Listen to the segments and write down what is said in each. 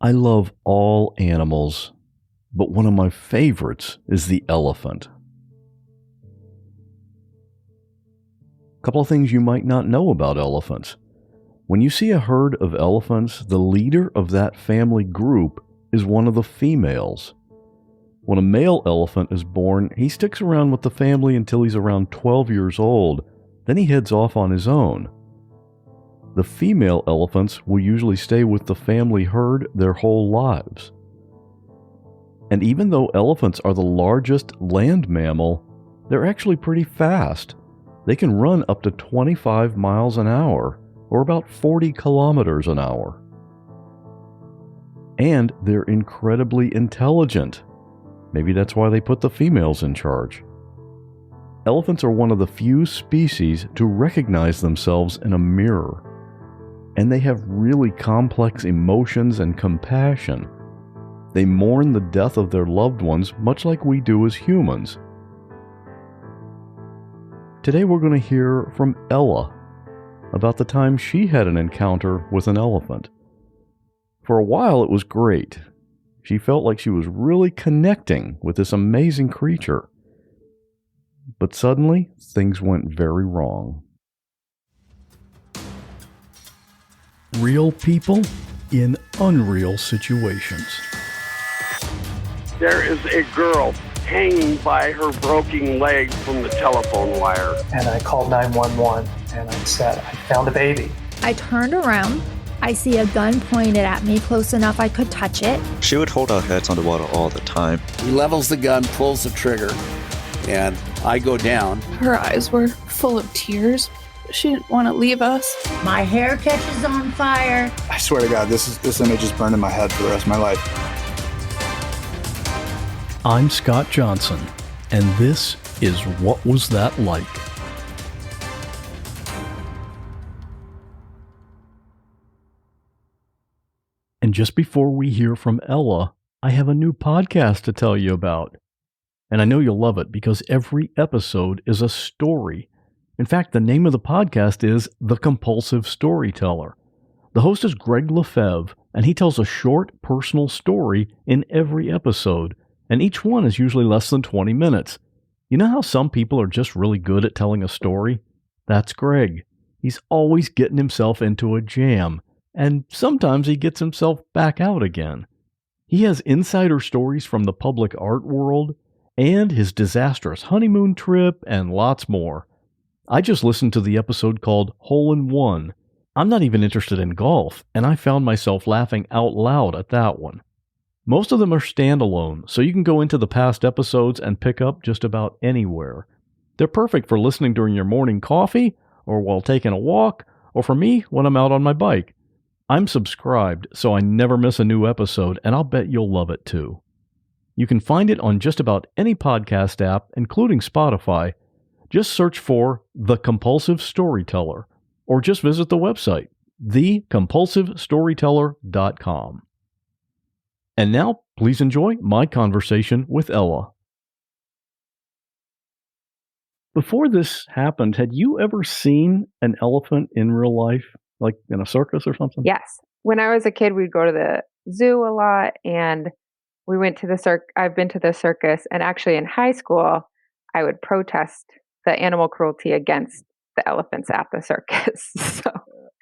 I love all animals, but one of my favorites is the elephant. A couple of things you might not know about elephants. When you see a herd of elephants, the leader of that family group is one of the females. When a male elephant is born, he sticks around with the family until he's around 12 years old, then he heads off on his own. The female elephants will usually stay with the family herd their whole lives. And even though elephants are the largest land mammal, they're actually pretty fast. They can run up to 25 miles an hour, or about 40 kilometers an hour. And they're incredibly intelligent. Maybe that's why they put the females in charge. Elephants are one of the few species to recognize themselves in a mirror. And they have really complex emotions and compassion. They mourn the death of their loved ones much like we do as humans. Today we're going to hear from Ella about the time she had an encounter with an elephant. For a while it was great. She felt like she was really connecting with this amazing creature. But suddenly, things went very wrong. Real people in unreal situations. There is a girl hanging by her broken leg from the telephone wire. And I called 911 and I said, I found a baby. I turned around. I see a gun pointed at me close enough I could touch it. She would hold our heads underwater all the time. He levels the gun, pulls the trigger, and I go down. Her eyes were full of tears. She didn't want to leave us. My hair catches on fire. I swear to God, this image is burned in my head for the rest of my life. I'm Scott Johnson, and this is What Was That Like? And just before we hear from Ella, I have a new podcast to tell you about. And I know you'll love it because every episode is a story. In fact, the name of the podcast is The Compulsive Storyteller. The host is Greg Lefebvre, and he tells a short, personal story in every episode, and each one is usually less than 20 minutes. You know how some people are just really good at telling a story? That's Greg. He's always getting himself into a jam, and sometimes he gets himself back out again. He has insider stories from the public art world, and his disastrous honeymoon trip, and lots more. I just listened to the episode called Hole in One. I'm not even interested in golf, and I found myself laughing out loud at that one. Most of them are standalone, so you can go into the past episodes and pick up just about anywhere. They're perfect for listening during your morning coffee, or while taking a walk, or for me when I'm out on my bike. I'm subscribed, so I never miss a new episode, and I'll bet you'll love it too. You can find it on just about any podcast app, including Spotify. Just search for The Compulsive Storyteller, or just visit the website, thecompulsivestoryteller.com. And now, please enjoy my conversation with Ella. Before this happened, had you ever seen an elephant in real life, like in a circus or something? Yes. When I was a kid, we'd go to the zoo a lot, and we went to the I've been to the circus, and actually in high school, I would protest the animal cruelty against the elephants at the circus. So,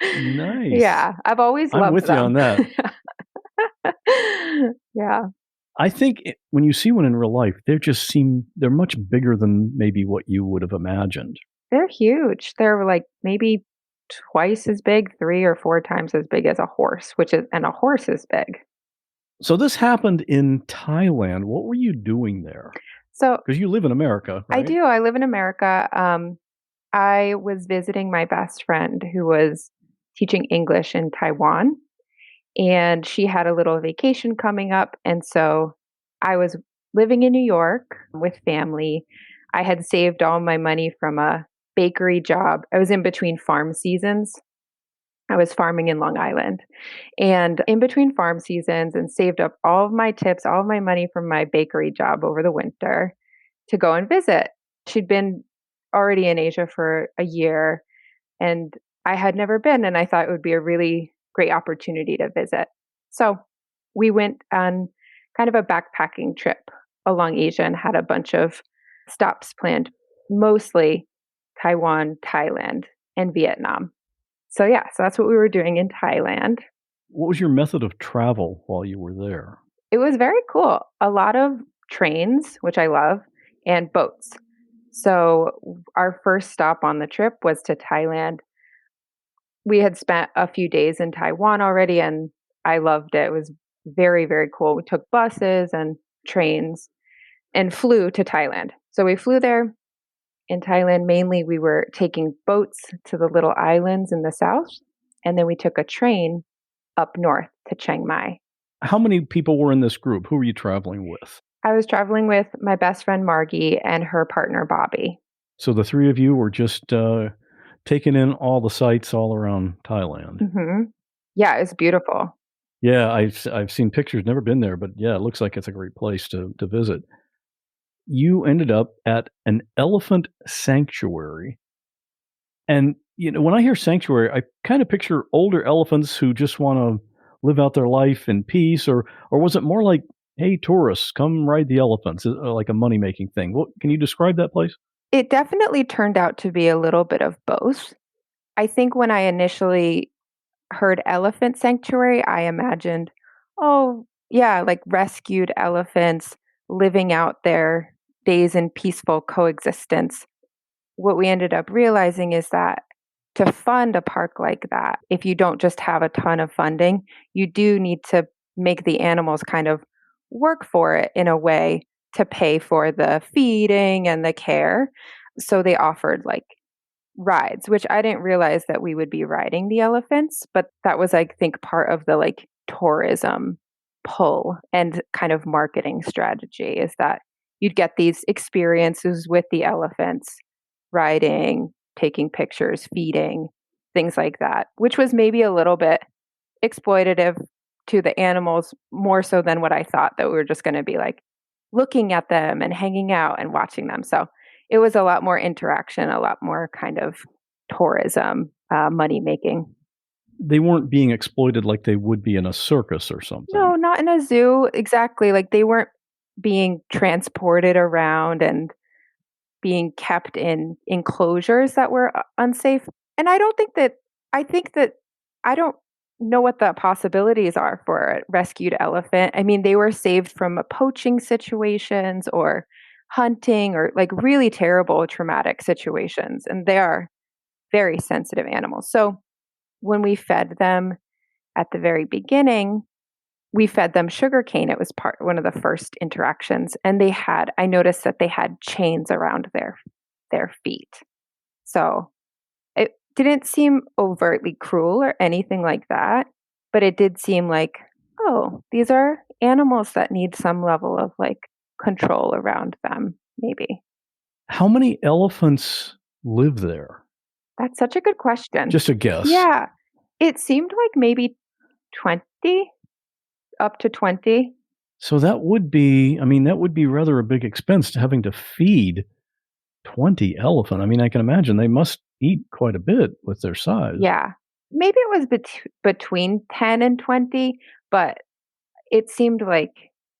nice. Yeah, I've always loved them. I'm with you on that. Yeah. I think when you see one in real life, they're much bigger than maybe what you would have imagined. They're huge. They're like maybe twice as big, 3 or 4 times as big as a horse, and a horse is big. So this happened in Thailand. What were you doing there? Because you live in America, right? I do. I live in America. I was visiting my best friend who was teaching English in Taiwan, and she had a little vacation coming up. And so I was living in New York with family. I had saved all my money from a bakery job. I was in between farm seasons. I was farming in Long Island, and in between farm seasons, and saved up all of my tips, all of my money from my bakery job over the winter to go and visit. She'd been already in Asia for a year, and I had never been, and I thought it would be a really great opportunity to visit. So We went on kind of a backpacking trip along Asia and had a bunch of stops planned, mostly Taiwan, Thailand, and Vietnam. So that's what we were doing in Thailand. What was your method of travel while you were there? It was very cool. A lot of trains, which I love, and boats. So our first stop on the trip was to Thailand. We had spent a few days in Taiwan already, and I loved it. It was very, very cool. We took buses and trains and flew to Thailand. So we flew there. In Thailand, mainly we were taking boats to the little islands in the south, and then we took a train up north to Chiang Mai. How many people were in this group? Who were you traveling with? I was traveling with my best friend Margie and her partner Bobby. So the three of you were just taking in all the sights all around Thailand. Mm-hmm. Yeah, it was beautiful. Yeah, I've seen pictures, never been there, but yeah, it looks like it's a great place to visit. You ended up at an elephant sanctuary. And, when I hear sanctuary, I kind of picture older elephants who just want to live out their life in peace, or was it more like, hey, tourists, come ride the elephants, like a money-making thing? Can you describe that place? It definitely turned out to be a little bit of both. I think when I initially heard elephant sanctuary, I imagined, oh, yeah, like rescued elephants living out their days in peaceful coexistence. What we ended up realizing is that to fund a park like that, if you don't just have a ton of funding, you do need to make the animals kind of work for it in a way to pay for the feeding and the care. So they offered like rides, which I didn't realize that we would be riding the elephants, but that was, I think, part of the like tourism pull and kind of marketing strategy, is that you'd get these experiences with the elephants, riding, taking pictures, feeding, things like that, which was maybe a little bit exploitative to the animals, more so than what I thought, that we were just going to be like looking at them and hanging out and watching them. So it was a lot more interaction, a lot more kind of tourism, money making. They weren't being exploited like they would be in a circus or something. No, not in a zoo. Exactly. Like they weren't being transported around and being kept in enclosures that were unsafe. And I think that I don't know what the possibilities are for a rescued elephant. I mean, they were saved from poaching situations or hunting or like really terrible traumatic situations. And they are very sensitive animals. So when we fed them at the very beginning, we fed them sugarcane. It was one of the first interactions. And I noticed that they had chains around their feet. So it didn't seem overtly cruel or anything like that, but it did seem like, oh, these are animals that need some level of like control around them, maybe. How many elephants live there? That's such a good question. Just a guess. Yeah. It seemed like maybe 20, up to 20. So that would be rather a big expense, to having to feed 20 elephant. I mean, I can imagine they must eat quite a bit with their size. Yeah. Maybe it was between 10 and 20, but it seemed like,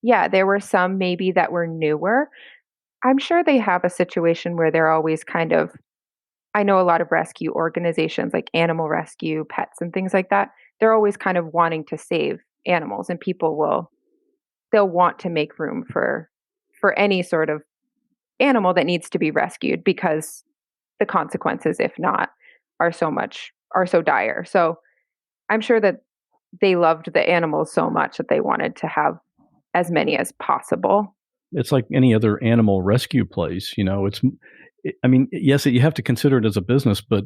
yeah, there were some maybe that were newer. I'm sure they have a situation where they're always kind of, I know a lot of rescue organizations like animal rescue, pets and things like that. They're always kind of wanting to save animals, and they'll want to make room for any sort of animal that needs to be rescued, because the consequences, if not, are so dire. So I'm sure that they loved the animals so much that they wanted to have as many as possible. It's like any other animal rescue place, yes, you have to consider it as a business, but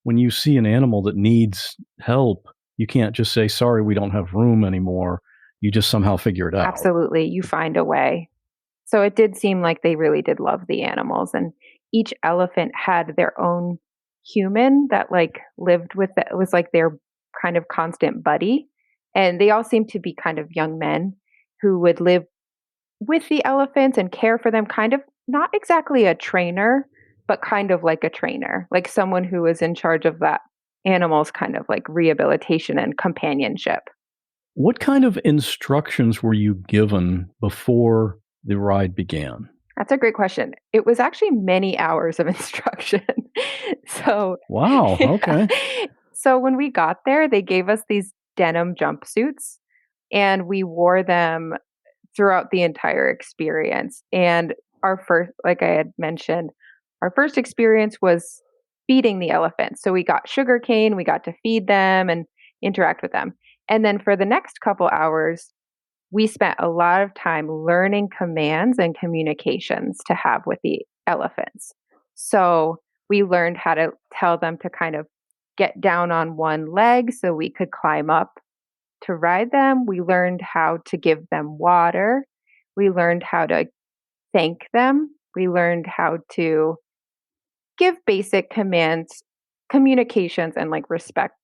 when you see an animal that needs help, you can't just say, sorry, we don't have room anymore. You just somehow figure it out. Absolutely. You find a way. So it did seem like they really did love the animals, and each elephant had their own human that like lived with it. It was like their kind of constant buddy. And they all seemed to be kind of young men who would live with the elephants and care for them, kind of not exactly a trainer, but kind of like a trainer, like someone who was in charge of that animal's kind of like rehabilitation and companionship. What kind of instructions were you given before the ride began? That's a great question. It was actually many hours of instruction. So, Wow, yeah. okay. So when we got there, they gave us these denim jumpsuits and we wore them throughout the entire experience. And our first, like I had mentioned, our first experience was feeding the elephants. So we got sugar cane, we got to feed them and interact with them. And then for the next couple hours, we spent a lot of time learning commands and communications to have with the elephants. So we learned how to tell them to kind of get down on one leg so we could climb up to ride them. We learned how to give them water. We learned how to thank them. We learned how to give basic commands, communications, and like respect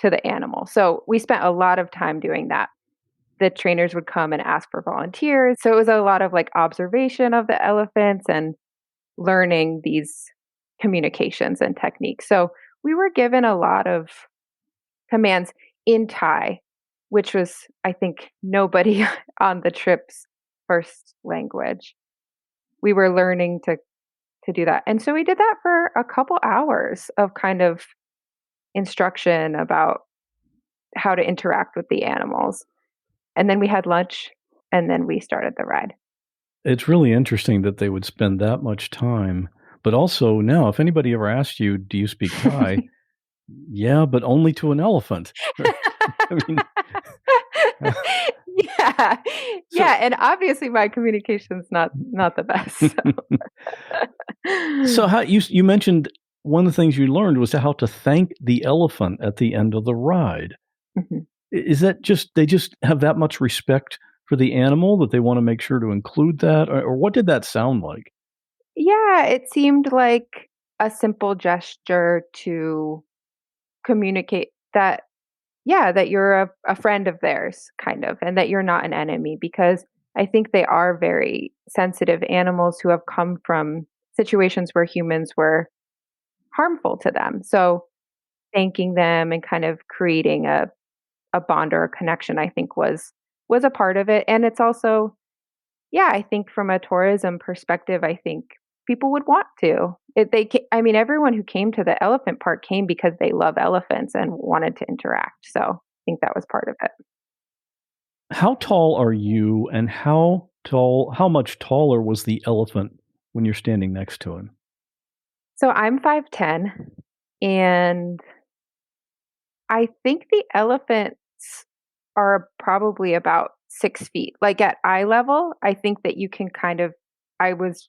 to the animal. So we spent a lot of time doing that. The trainers would come and ask for volunteers. So it was a lot of like observation of the elephants and learning these communications and techniques. So we were given a lot of commands in Thai, which was, I think, nobody on the trip's first language. We were learning to do that. And so we did that for a couple hours of kind of instruction about how to interact with the animals. And then we had lunch and then we started the ride. It's really interesting that they would spend that much time. But also now, if anybody ever asked you, do you speak Thai? Yeah, but only to an elephant. I mean, yeah. Yeah. And obviously my communication's not the best. so how you mentioned one of the things you learned was how to thank the elephant at the end of the ride. Mm-hmm. Is that just they just have that much respect for the animal that they want to make sure to include that, or what did that sound like? Yeah, it seemed like a simple gesture to communicate that, yeah, that you're a friend of theirs, kind of, and that you're not an enemy, because I think they are very sensitive animals who have come from situations where humans were harmful to them. So thanking them and kind of creating a bond or a connection, I think was a part of it. And it's also, yeah, I think from a tourism perspective, I think people would want to. I mean, everyone who came to the elephant park came because they love elephants and wanted to interact. So I think that was part of it. How tall are you, and how much taller was the elephant when you're standing next to him? So I'm 5'10", and I think the elephants are probably about 6 feet. Like at eye level, I think that you can kind of, I was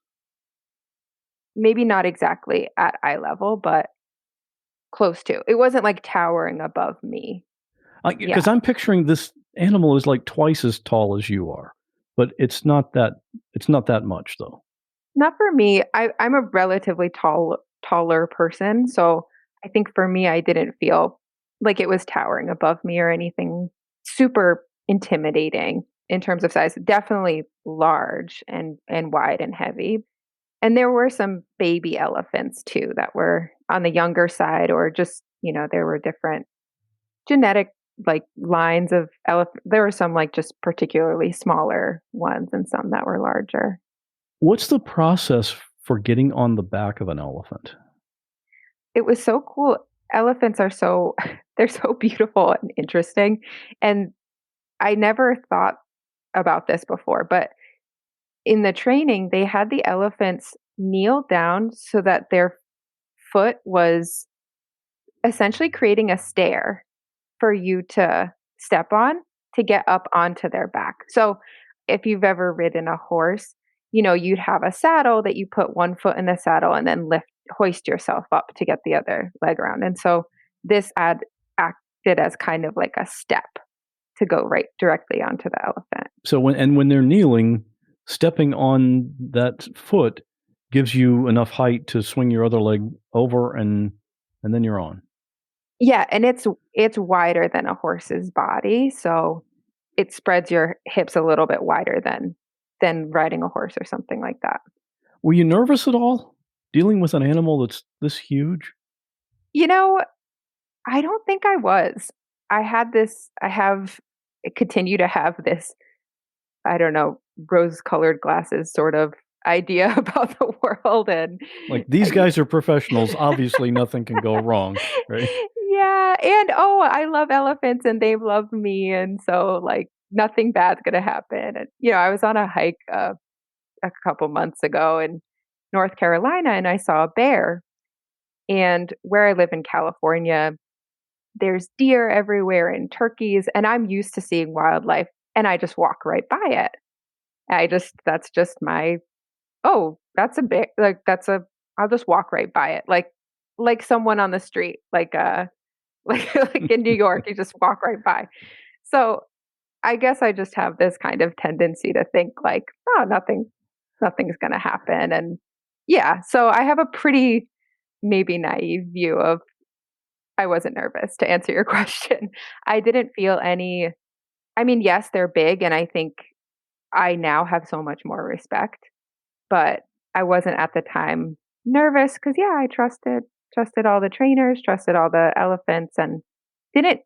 maybe not exactly at eye level, but close to. It wasn't like towering above me. Because I'm picturing this animal is like twice as tall as you are, but it's not that much though. Not for me. I'm a relatively taller person, so I think for me, I didn't feel like it was towering above me or anything super intimidating in terms of size. Definitely large and wide and heavy. And there were some baby elephants too that were on the younger side, or just, there were different genetic like lines of elephant. There were some like just particularly smaller ones and some that were larger. What's the process for getting on the back of an elephant? It was so cool. Elephants are they're so beautiful and interesting. And I never thought about this before, but in the training, they had the elephants kneel down so that their foot was essentially creating a stair for you to step on to get up onto their back. So if you've ever ridden a horse, you'd have a saddle that you put one foot in the saddle and then hoist yourself up to get the other leg around. And so this acted as kind of like a step to go right directly onto the elephant. So when they're kneeling, stepping on that foot gives you enough height to swing your other leg over and then you're on. Yeah, and it's wider than a horse's body, so it spreads your hips a little bit wider than riding a horse or something like that. Were you nervous at all dealing with an animal that's this huge? I don't think I was. continue to have this, I don't know, rose-colored glasses sort of idea about the world. And Like, these guys are professionals. Obviously, nothing can go wrong, right? yeah, and I love elephants and they've loved me, and so like nothing bad's gonna happen. And I was on a hike a couple months ago in North Carolina, and I saw a bear. And where I live in California, there's deer everywhere and turkeys, and I'm used to seeing wildlife, and I just walk right by it. That's just my, oh, that's a big, like, I'll just walk right by it. Like someone on the street, like in New York, you just walk right by. So I guess I just have this kind of tendency to think like, oh, nothing's going to happen. And yeah, so I have a pretty maybe naive view of, I wasn't nervous to answer your question. I didn't feel any, I mean, yes, they're big, and I think I now have so much more respect, but I wasn't at the time nervous because yeah, I trusted all the trainers, trusted all the elephants, and didn't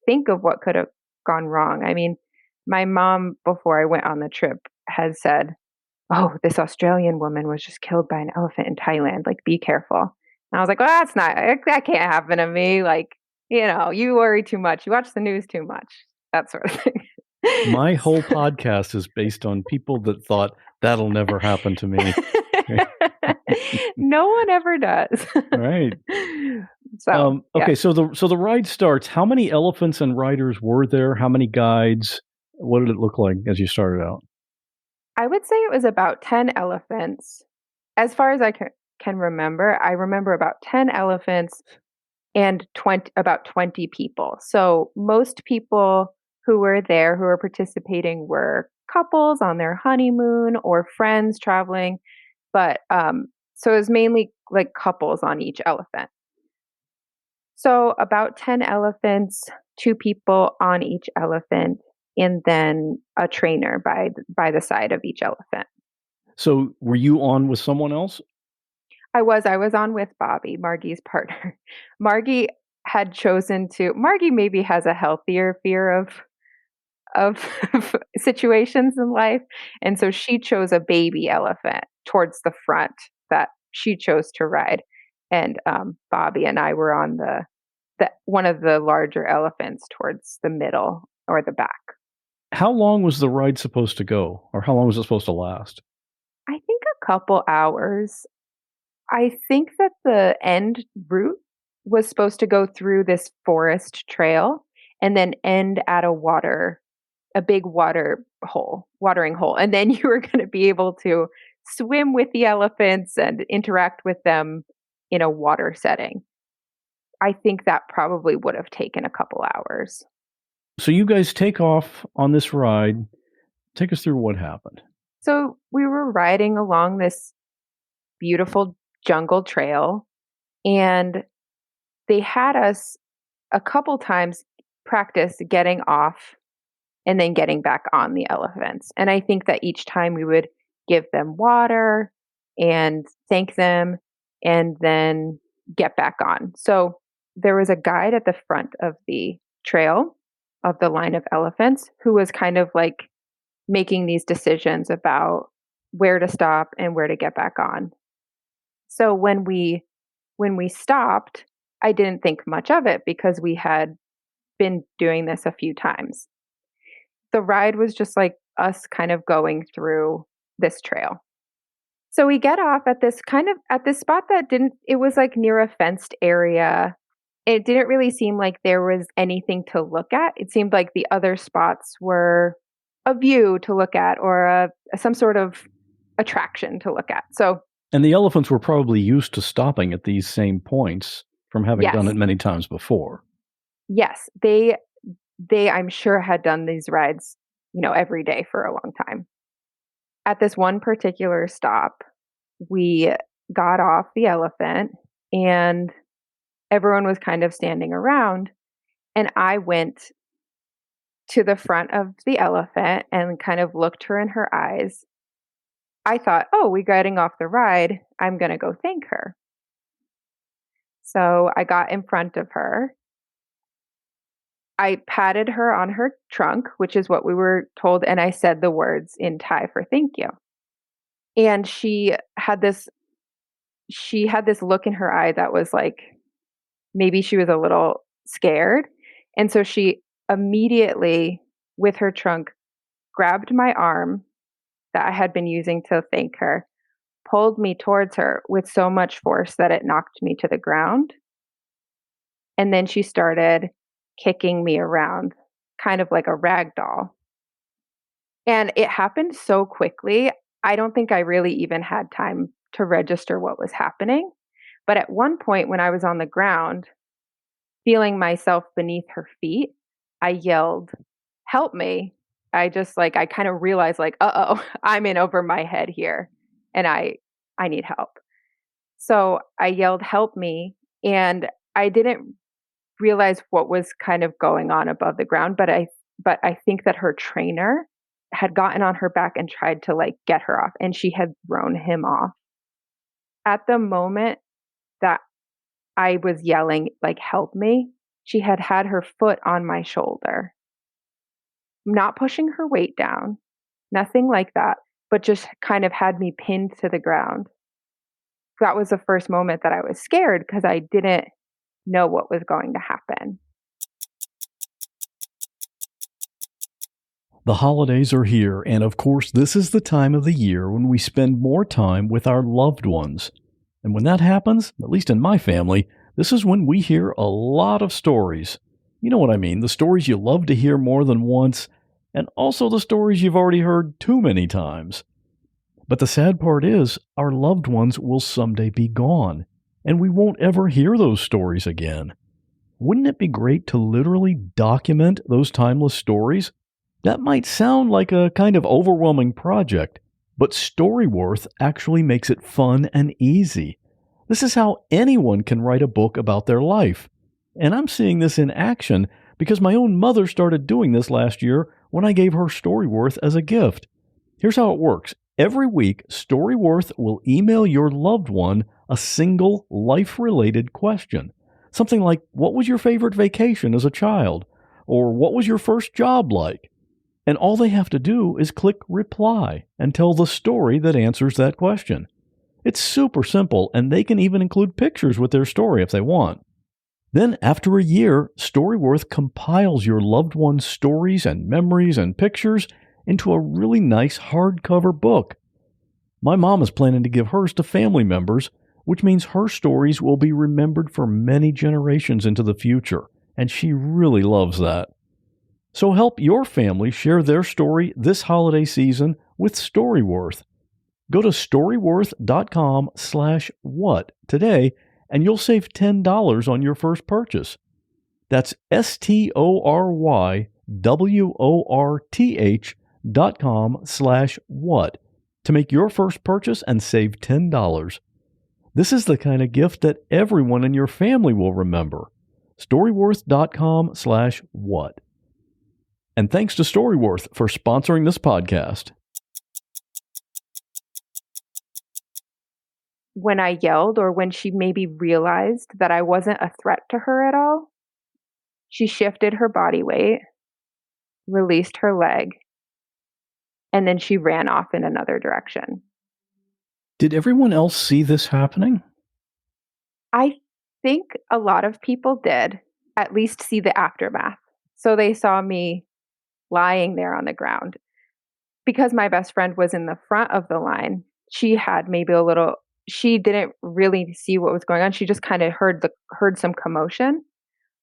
think of what could have gone wrong. I mean, my mom, before I went on the trip, had said, "Oh, this Australian woman was just killed by an elephant in Thailand. Like, be careful." And I was like, "Well, that can't happen to me. Like, you worry too much. You watch the news too much. That sort of thing." My whole podcast is based on people that thought that'll never happen to me. No one ever does. Right. So, okay, yeah. so the ride starts. How many elephants and riders were there? How many guides? What did it look like as you started out? I would say it was about 10 elephants. As far as I can remember, I remember about 10 elephants and about 20 people. So most people who were there, who were participating, were couples on their honeymoon or friends traveling. But so it was mainly like couples on each elephant. So about 10 elephants, 2 people on each elephant, and then a trainer by the side of each elephant. So were you on with someone else? I was on with Bobby, Margie's partner. Margie Margie maybe has a healthier fear of situations in life. And so she chose a baby elephant towards the front that she chose to ride. And Bobby and I were on the one of the larger elephants towards the middle or the back. How long was the ride supposed to go? Or how long was it supposed to last? I think a couple hours. I think that the end route was supposed to go through this forest trail and then end at a big watering hole. And then you were going to be able to swim with the elephants and interact with them in a water setting. I think that probably would have taken a couple hours. So you guys take off on this ride. Take us through what happened. So we were riding along this beautiful jungle trail, and they had us a couple times practice getting off and then getting back on the elephants. And I think that each time we would give them water and thank them and then get back on. So there was a guide at the front of the trail of the line of elephants who was kind of like making these decisions about where to stop and where to get back on. So when we stopped, I didn't think much of it because we had been doing this a few times. The ride was just like us kind of going through this trail. So we get off at this spot it was like near a fenced area. It didn't really seem like there was anything to look at. It seemed like the other spots were a view to look at or some sort of attraction to look at. And the elephants were probably used to stopping at these same points from having done it many times before. Yes, they I'm sure had done these rides, every day for a long time. At this one particular stop, we got off the elephant and everyone was kind of standing around, and I went to the front of the elephant and kind of looked her in her eyes. I thought, oh, we're getting off the ride. I'm going to go thank her. So I got in front of her. I patted her on her trunk, which is what we were told, and I said the words in Thai for thank you. And she had this look in her eye that was like maybe she was a little scared. And so she immediately, with her trunk, grabbed my arm that I had been using to thank her, pulled me towards her with so much force that it knocked me to the ground. And then she started kicking me around, kind of like a rag doll. And it happened so quickly, I don't think I really even had time to register what was happening. But at one point, when I was on the ground, feeling myself beneath her feet, I yelled, "Help me." I kind of realized like, uh-oh, I'm in over my head here and I need help. So I yelled, "Help me." And I didn't realize what was kind of going on above the ground, but I think that her trainer had gotten on her back and tried to like get her off, and she had thrown him off. At the moment that I was yelling like, "Help me," she had her foot on my shoulder. Not pushing her weight down, nothing like that, but just kind of had me pinned to the ground. That was the first moment that I was scared because I didn't know what was going to happen. The holidays are here, and of course, this is the time of the year when we spend more time with our loved ones. And when that happens, at least in my family, this is when we hear a lot of stories. You know what I mean, the stories you love to hear more than once, and also the stories you've already heard too many times. But the sad part is, our loved ones will someday be gone, and we won't ever hear those stories again. Wouldn't it be great to literally document those timeless stories? That might sound like a kind of overwhelming project, but Storyworth actually makes it fun and easy. This is how anyone can write a book about their life. And I'm seeing this in action because my own mother started doing this last year when I gave her Storyworth as a gift. Here's how it works. Every week, Storyworth will email your loved one a single life-related question. Something like, what was your favorite vacation as a child? Or what was your first job like? And all they have to do is click reply and tell the story that answers that question. It's super simple, and they can even include pictures with their story if they want. Then, after a year, Storyworth compiles your loved one's stories and memories and pictures into a really nice hardcover book. My mom is planning to give hers to family members, which means her stories will be remembered for many generations into the future, and she really loves that. So help your family share their story this holiday season with Storyworth. Go to storyworth.com/what today, and you'll save $10 on your first purchase. That's storyworth.com/what to make your first purchase and save $10. This is the kind of gift that everyone in your family will remember. storyworth.com/what. And thanks to Storyworth for sponsoring this podcast. When I yelled, or when she maybe realized that I wasn't a threat to her at all, she shifted her body weight, released her leg, and then she ran off in another direction. Did everyone else see this happening? I think a lot of people did at least see the aftermath. So they saw me lying there on the ground. Because my best friend was in the front of the line, she had maybe she didn't really see what was going on. She just kind of heard some commotion,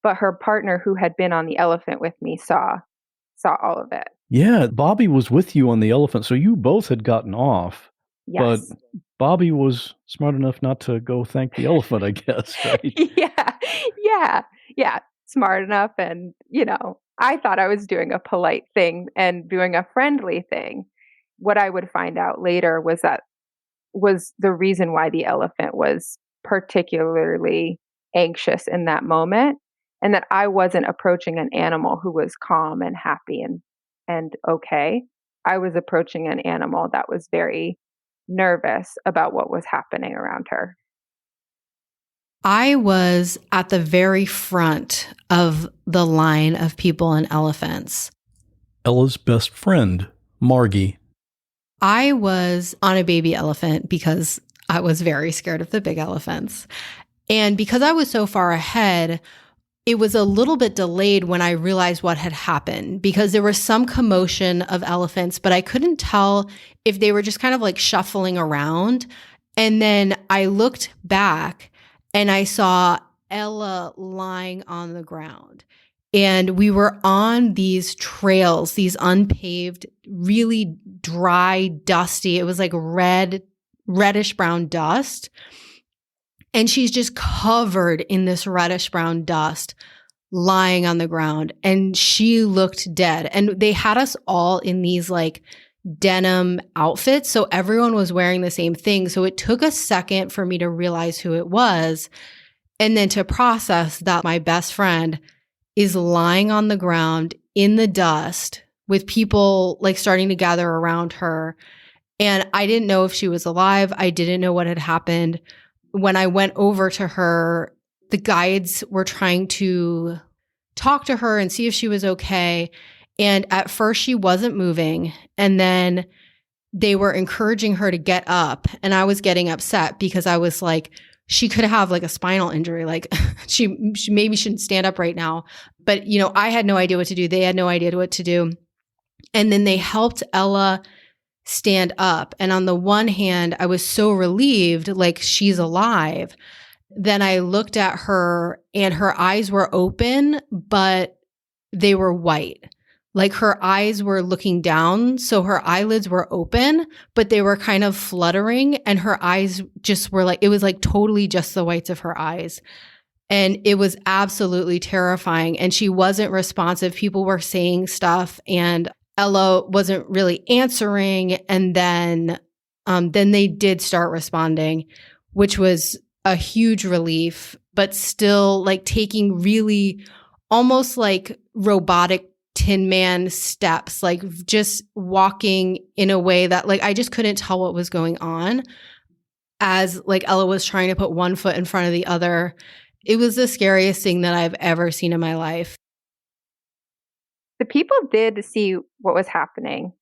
but her partner, who had been on the elephant with me, saw all of it. Yeah, Bobby was with you on the elephant, so you both had gotten off. Yes. But Bobby was smart enough not to go thank the elephant, I guess, right? Yeah. Smart enough. And, I thought I was doing a polite thing and doing a friendly thing. What I would find out later was the reason why the elephant was particularly anxious in that moment, and that I wasn't approaching an animal who was calm and happy and okay. I was approaching an animal that was very nervous about what was happening around her. I was at the very front of the line of people and elephants. Ella's best friend, Margie. I was on a baby elephant because I was very scared of the big elephants. And because I was so far ahead, it was a little bit delayed when I realized what had happened because there was some commotion of elephants, but I couldn't tell if they were just kind of like shuffling around. And then I looked back and I saw Ella lying on the ground. And we were on these trails, these unpaved, really dry, dusty. It was like reddish brown dust. And she's just covered in this reddish brown dust, lying on the ground. And she looked dead. And they had us all in these like denim outfits. So everyone was wearing the same thing. So it took a second for me to realize who it was. And then to process that my best friend is lying on the ground in the dust with people like starting to gather around her. And I didn't know if she was alive. I didn't know what had happened. When I went over to her, the guides were trying to talk to her and see if she was okay. And at first she wasn't moving. And then they were encouraging her to get up. And I was getting upset because I was like, she could have like a spinal injury. Like she maybe shouldn't stand up right now. But, you know, I had no idea what to do. They had no idea what to do. And then they helped Ella stand up. And on the one hand, I was so relieved, like she's alive. Then I looked at her and her eyes were open, but they were white. Like her eyes were looking down. So her eyelids were open, but they were kind of fluttering. And her eyes just were like, it was like totally just the whites of her eyes. And it was absolutely terrifying. And she wasn't responsive. People were saying stuff and Ella wasn't really answering. And then they did start responding, which was a huge relief, but still like taking really almost like robotic Tin Man steps, like just walking in a way that like I just couldn't tell what was going on as like Ella was trying to put one foot in front of the other. It was the scariest thing that I've ever seen in my life. The people did see what was happening,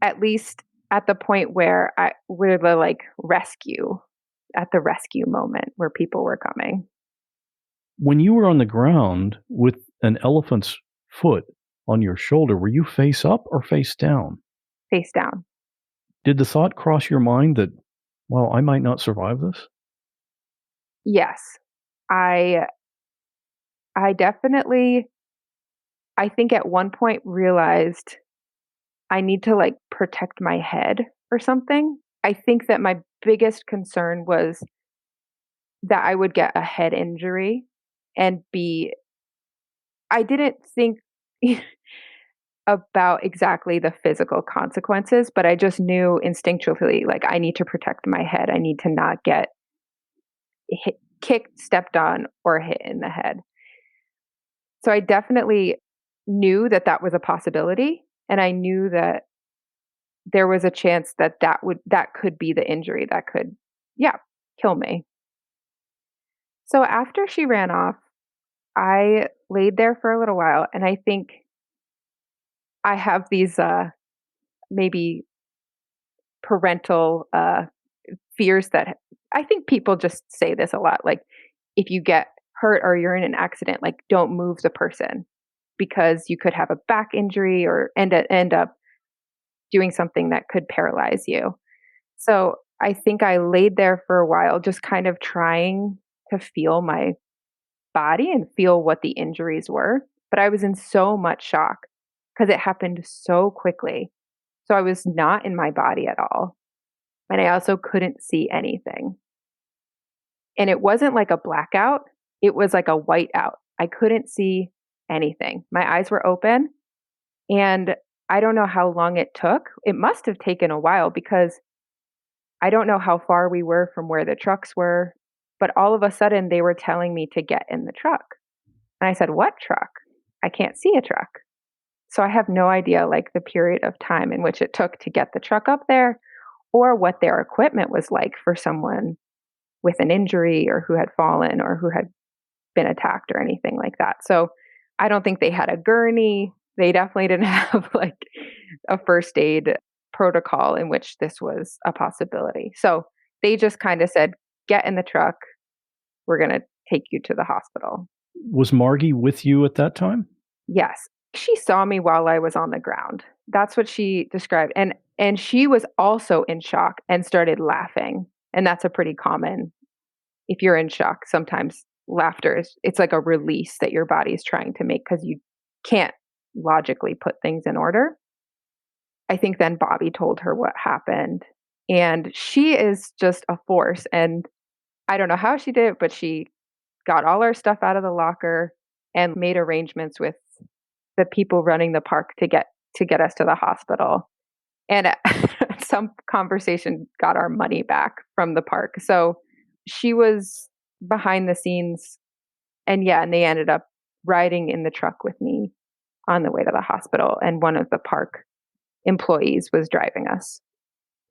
at least at the point where we're the like rescue, at the rescue moment where people were coming. When you were on the ground with an elephant's foot on your shoulder, were you face up or face down? Face down. Did the thought cross your mind that, well, I might not survive this? Yes. I definitely, I think at one point realized I need to like protect my head or something. I think that my biggest concern was that I would get a head injury and I didn't think about exactly the physical consequences, but I just knew instinctually, like I need to protect my head. I need to not get kicked, stepped on, or hit in the head. So I definitely knew that that was a possibility. And I knew that there was a chance that that could be the injury that could, kill me. So after she ran off, I laid there for a little while. And I think I have these maybe parental fears that I think people just say this a lot. Like if you get hurt or you're in an accident, like don't move the person because you could have a back injury or end up doing something that could paralyze you. So I think I laid there for a while, just kind of trying to feel my body and feel what the injuries were. But I was in so much shock because it happened so quickly. So I was not in my body at all. And I also couldn't see anything. And it wasn't like a blackout. It was like a whiteout. I couldn't see anything. My eyes were open. And I don't know how long it took. It must have taken a while because I don't know how far we were from where the trucks were. But all of a sudden, they were telling me to get in the truck. And I said, what truck? I can't see a truck. So I have no idea like the period of time in which it took to get the truck up there or what their equipment was like for someone with an injury or who had fallen or who had been attacked or anything like that. So I don't think they had a gurney. They definitely didn't have like a first aid protocol in which this was a possibility. So they just kind of said, get in the truck. We're going to take you to the hospital. Was Margie with you at that time? Yes. She saw me while I was on the ground. That's what she described. And she was also in shock and started laughing. And that's a pretty common, if you're in shock, sometimes laughter it's like a release that your body is trying to make because you can't logically put things in order. I think then Bobby told her what happened. And she is just a force. And I don't know how she did it, but she got all our stuff out of the locker and made arrangements with the people running the park to get us to the hospital. And some conversation got our money back from the park. So she was behind the scenes. And they ended up riding in the truck with me on the way to the hospital. And one of the park employees was driving us.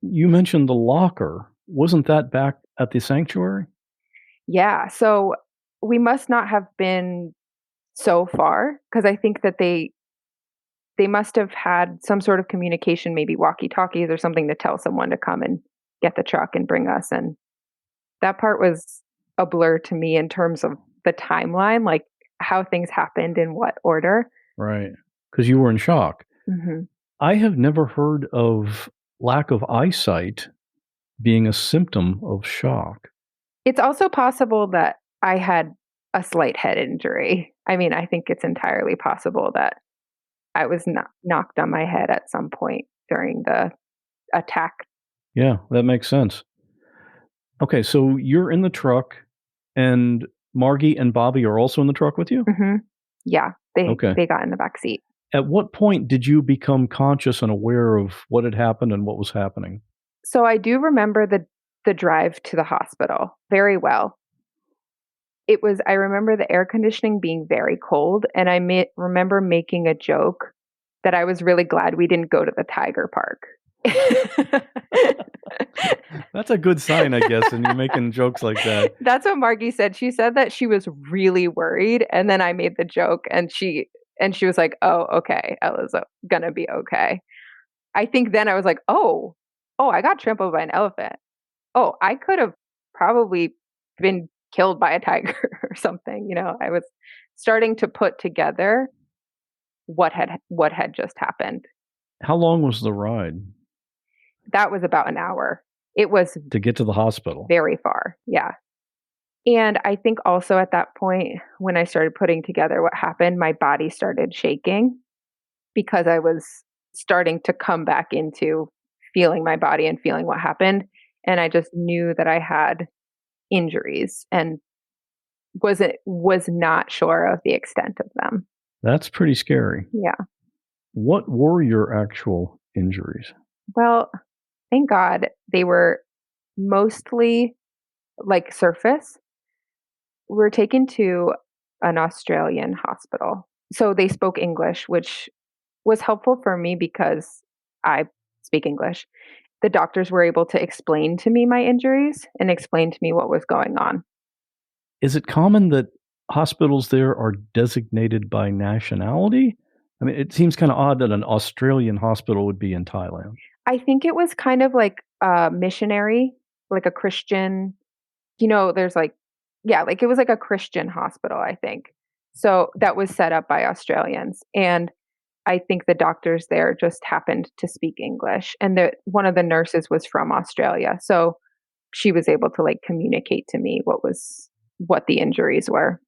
You mentioned the locker. Wasn't that back at the sanctuary? Yeah. So we must not have been so far because I think that they must have had some sort of communication, maybe walkie-talkies or something to tell someone to come and get the truck and bring us. And that part was a blur to me in terms of the timeline, like how things happened in what order. Right. Because you were in shock. Mm-hmm. I have never heard of lack of eyesight being a symptom of shock. It's also possible that I had a slight head injury. I mean, I think it's entirely possible that I was knocked on my head at some point during the attack. Yeah, that makes sense. Okay, so you're in the truck, and Margie and Bobby are also in the truck with you? Mm-hmm. Yeah, they got in the back seat. At what point did you become conscious and aware of what had happened and what was happening? So I do remember the drive to the hospital very well. I remember the air conditioning being very cold, and I remember making a joke that I was really glad we didn't go to the Tiger Park. That's a good sign, I guess, and you're making jokes like that. That's what Margie said. She said that she was really worried, and then I made the joke, and she was like, "Oh, okay, Ella's gonna be okay." I think then I was like, "Oh, I got trampled by an elephant. Oh, I could have probably been killed by a tiger or something." I was starting to put together what had just happened. How long was the ride? That was about an hour. It was to get to the hospital. Very far. Yeah. And I think also at that point, when I started putting together what happened, my body started shaking because I was starting to come back into feeling my body and feeling what happened. And I just knew that I had injuries and was not sure of the extent of them. That's pretty scary. Yeah. What were your actual injuries? Well, thank God they were mostly like surface. We were taken to an Australian hospital. So they spoke English, which was helpful for me because I speak English. The doctors were able to explain to me my injuries and explain to me what was going on. Is it common that hospitals there are designated by nationality? I mean, it seems kind of odd that an Australian hospital would be in Thailand. I think it was kind of like a missionary, like a Christian, there's like it was like a Christian hospital, I think. So that was set up by Australians. And I think the doctors there just happened to speak English. And one of the nurses was from Australia. So she was able to communicate to me what the injuries were.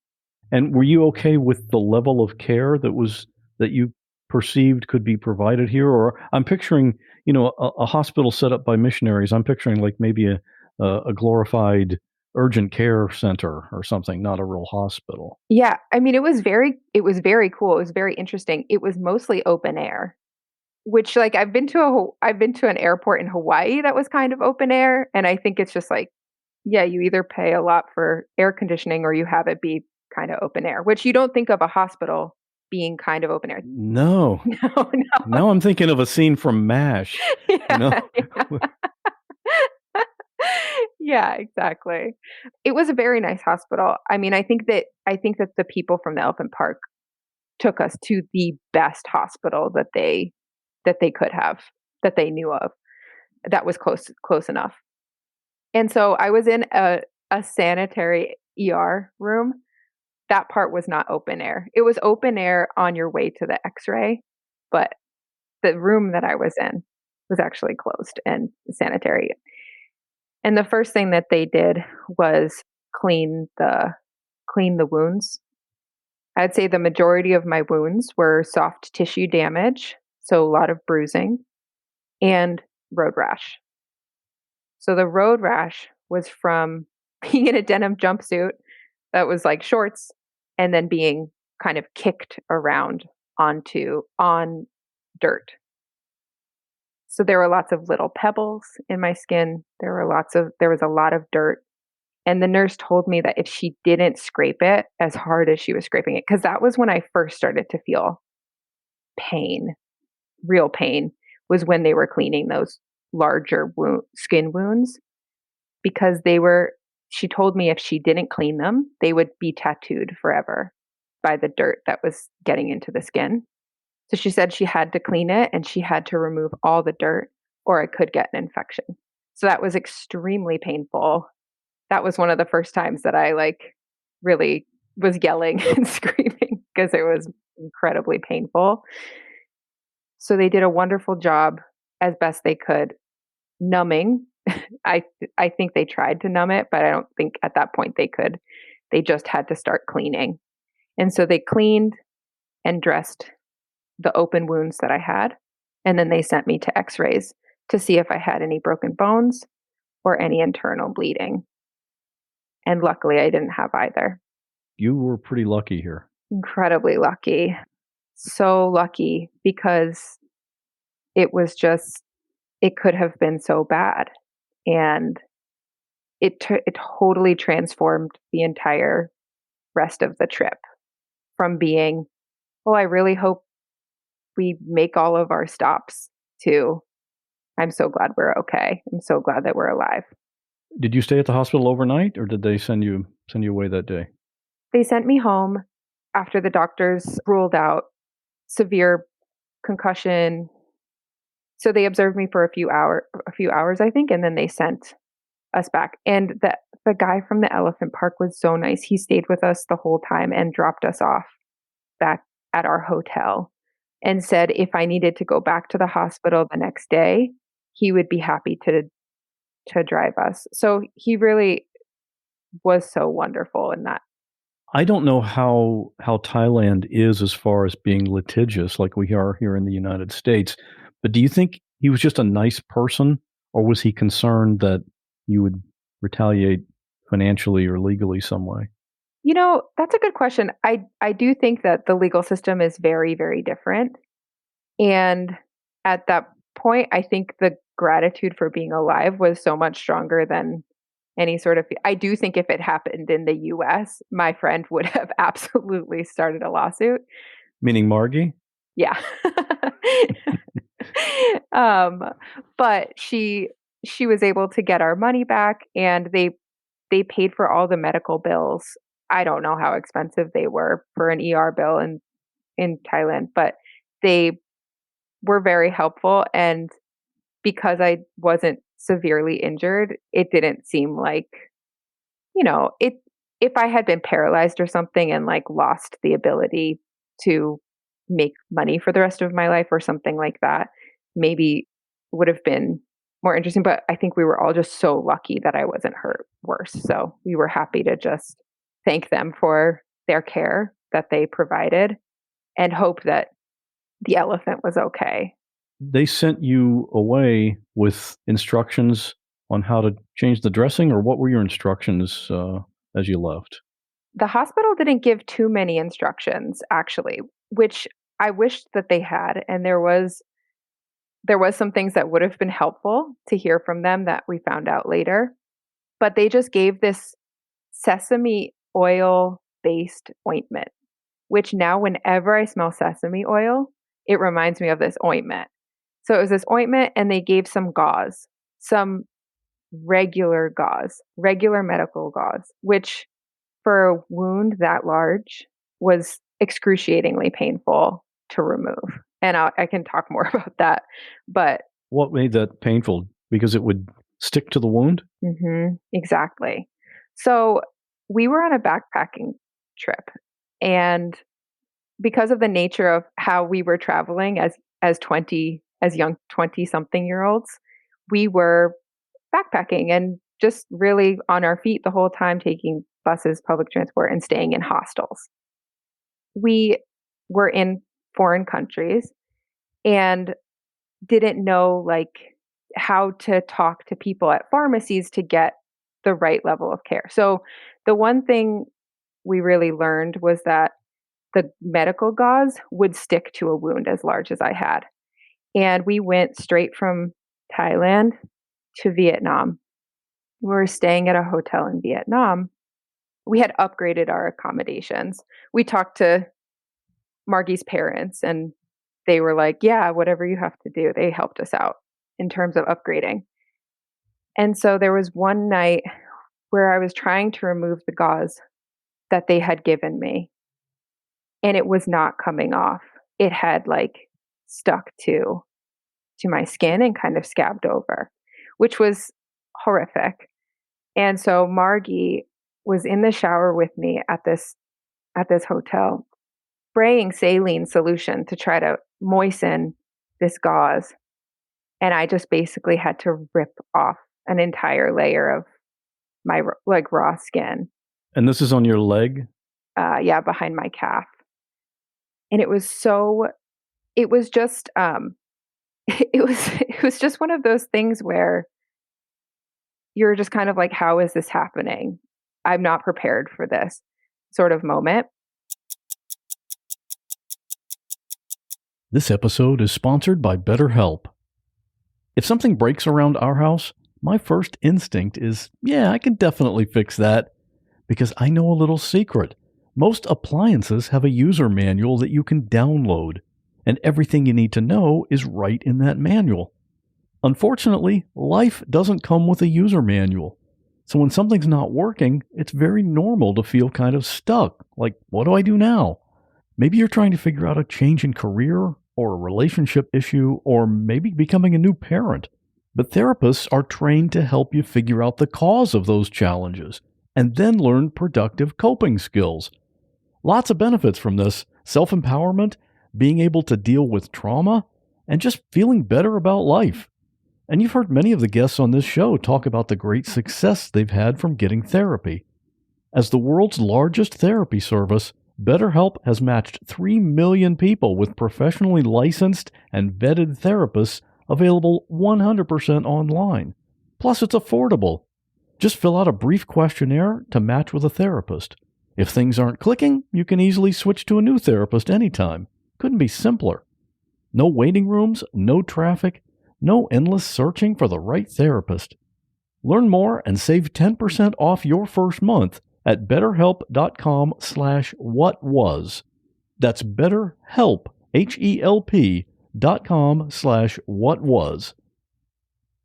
And were you okay with the level of care that you perceived could be provided here? Or I'm picturing, a hospital set up by missionaries. I'm picturing maybe a glorified urgent care center or something, not a real hospital. Yeah. I mean, it was very cool. It was very interesting. It was mostly open air, which I've been to an airport in Hawaii that was kind of open air. And I think it's just you either pay a lot for air conditioning or you have it be kind of open air, which you don't think of a hospital being kind of open air. No. Now I'm thinking of a scene from MASH. Yeah. Yeah, exactly. It was a very nice hospital. I mean, I think that the people from the elephant park took us to the best hospital that they could have, that they knew of, that was close enough. And so I was in a sanitary ER room. That part was not open air. It was open air on your way to the X-ray, but the room that I was in was actually closed and sanitary. And the first thing that they did was clean the wounds. I'd say the majority of my wounds were soft tissue damage, so a lot of bruising, and road rash. So the road rash was from being in a denim jumpsuit that was like shorts and then being kind of kicked around on dirt. So there were lots of little pebbles in my skin. There was a lot of dirt. And the nurse told me that if she didn't scrape it as hard as she was scraping it, because that was when I first started to feel pain, real pain, was when they were cleaning those larger skin wounds, because she told me if she didn't clean them, they would be tattooed forever by the dirt that was getting into the skin. So she said she had to clean it and she had to remove all the dirt or I could get an infection. So that was extremely painful. That was one of the first times that I really was yelling and screaming because it was incredibly painful. So they did a wonderful job as best they could numbing. I think they tried to numb it, but I don't think at that point they could. They just had to start cleaning. And so they cleaned and dressed the open wounds that I had. And then they sent me to x-rays to see if I had any broken bones or any internal bleeding. And luckily I didn't have either. You were pretty lucky here. Incredibly lucky. So lucky, because it could have been so bad. And it totally transformed the entire rest of the trip from being, oh, I really hope we make all of our stops, to I'm so glad we're okay. I'm so glad that we're alive. Did you stay at the hospital overnight, or did they send you away that day? They sent me home after the doctors ruled out severe concussion. So they observed me for a few hours, I think, and then they sent us back. And the guy from the elephant park was so nice. He stayed with us the whole time and dropped us off back at our hotel and said if I needed to go back to the hospital the next day, he would be happy to drive us. So he really was so wonderful in that. I don't know how Thailand is as far as being litigious like we are here in the United States, but do you think he was just a nice person, or was he concerned that you would retaliate financially or legally some way? You know, that's a good question. I do think that the legal system is very, very different. And at that point, I think the gratitude for being alive was so much stronger than any sort of. I do think if it happened in the US, my friend would have absolutely started a lawsuit. Meaning Margie? Yeah. But she was able to get our money back, and they paid for all the medical bills. I don't know how expensive they were for an ER bill in Thailand, but they were very helpful. And because I wasn't severely injured, it didn't seem like, if I had been paralyzed or something and lost the ability to make money for the rest of my life or something like that, maybe would have been more interesting. But I think we were all just so lucky that I wasn't hurt worse. So we were happy to just thank them for their care that they provided and hope that the elephant was okay. They sent you away with instructions on how to change the dressing, or what were your instructions as you left? The hospital didn't give too many instructions, actually, which I wished that they had. And there was some things that would have been helpful to hear from them that we found out later. But they just gave this sesame oil based ointment, which now whenever I smell sesame oil, it reminds me of this ointment. So it was this ointment, and they gave some gauze, some regular gauze, regular medical gauze, which for a wound that large was excruciatingly painful to remove. And I can talk more about that. But what made that painful? Because it would stick to the wound? Exactly. So we were on a backpacking trip, and because of the nature of how we were traveling as young 20 something year olds, we were backpacking and just really on our feet the whole time, taking buses, public transport, and staying in hostels. We were in foreign countries and didn't know how to talk to people at pharmacies to get the right level of care. So the one thing we really learned was that the medical gauze would stick to a wound as large as I had. And we went straight from Thailand to Vietnam. We were staying at a hotel in Vietnam. We had upgraded our accommodations. We talked to Margie's parents, and they were like, yeah, whatever you have to do. They helped us out in terms of upgrading. And so there was one night where I was trying to remove the gauze that they had given me, and it was not coming off. It had stuck to my skin and kind of scabbed over, which was horrific. And so Margie was in the shower with me at this hotel, spraying saline solution to try to moisten this gauze. And I just basically had to rip off an entire layer of my raw skin. And this is on your leg? Yeah, behind my calf. And it was just it was just one of those things where you're just kind of like, how is this happening? I'm not prepared for this sort of moment. This episode is sponsored by BetterHelp. If something breaks around our house, my first instinct is, yeah, I can definitely fix that. Because I know a little secret. Most appliances have a user manual that you can download, and everything you need to know is right in that manual. Unfortunately, life doesn't come with a user manual. So when something's not working, it's very normal to feel kind of stuck. Like, what do I do now? Maybe you're trying to figure out a change in career, or a relationship issue, or maybe becoming a new parent. But therapists are trained to help you figure out the cause of those challenges, and then learn productive coping skills. Lots of benefits from this: self-empowerment, being able to deal with trauma, and just feeling better about life. And you've heard many of the guests on this show talk about the great success they've had from getting therapy. As the world's largest therapy service, BetterHelp has matched 3 million people with professionally licensed and vetted therapists available 100% online. Plus, it's affordable. Just fill out a brief questionnaire to match with a therapist. If things aren't clicking, you can easily switch to a new therapist anytime. Couldn't be simpler. No waiting rooms, no traffic, no endless searching for the right therapist. Learn more and save 10% off your first month at betterhelp.com/whatwas. That's betterhelp, HELP.com/whatwas.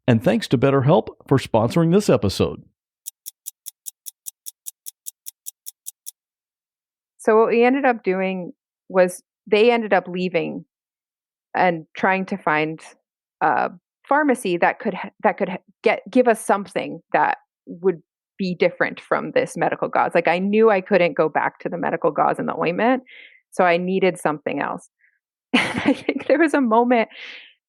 And thanks to BetterHelp for sponsoring this episode. So what we ended up doing was they ended up leaving and trying to find a pharmacy that could give us something that would be different from this medical gauze. Like, I knew I couldn't go back to the medical gauze and the ointment, so I needed something else. And I think there was a moment